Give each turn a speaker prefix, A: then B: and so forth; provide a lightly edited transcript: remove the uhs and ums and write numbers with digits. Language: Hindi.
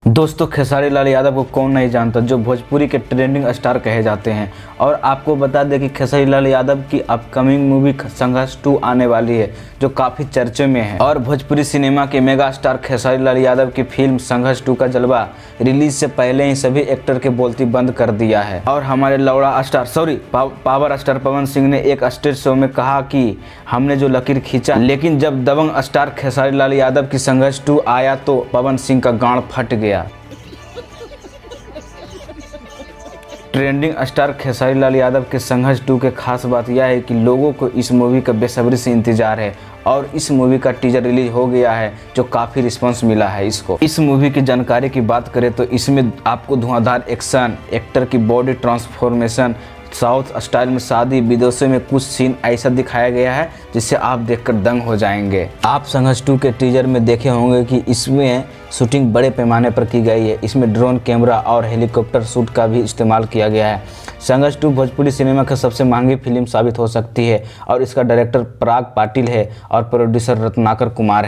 A: दोस्तों, खेसारी लाल यादव को कौन नहीं जानता, जो भोजपुरी के ट्रेंडिंग स्टार कहे जाते हैं। और आपको बता दें कि खेसारी लाल यादव की अपकमिंग मूवी संघर्ष 2 आने वाली है, जो काफ़ी चर्चे में है। और भोजपुरी सिनेमा के मेगा स्टार खेसारी लाल यादव की फिल्म संघर्ष 2 का जलवा रिलीज से पहले ही सभी एक्टर के बोलती बंद कर दिया है। और हमारे पावर स्टार पवन सिंह ने एक स्टेज शो में कहा कि हमने जो लकीर खींचा, लेकिन जब दबंग स्टार खेसारी लाल यादव की संघर्ष 2 आया तो पवन सिंह का गांड फट गया। ट्रेंडिंग स्टार खेसारी लाल यादव के संघर्ष 2 के खास बात यह है कि लोगों को इस मूवी का बेसब्री से इंतजार है और इस मूवी का टीजर रिलीज हो गया है, जो काफ़ी रिस्पांस मिला है इसको। इस मूवी की जानकारी की बात करें तो इसमें आपको धुआंधार एक्शन, एक्टर की बॉडी ट्रांसफॉर्मेशन, साउथ स्टाइल में शादी, विदेशों में कुछ सीन ऐसा दिखाया गया है जिससे आप देखकर दंग हो जाएंगे। आप संघर्ष 2 के टीजर में देखे होंगे कि इसमें शूटिंग बड़े पैमाने पर की गई है। इसमें ड्रोन कैमरा और हेलीकॉप्टर शूट का भी इस्तेमाल किया गया है। संघर्ष 2 भोजपुरी सिनेमा की सबसे महंगी फिल्म साबित हो सकती है और इसका डायरेक्टर पराग पाटिल है और प्रोड्यूसर रत्नाकर कुमार है।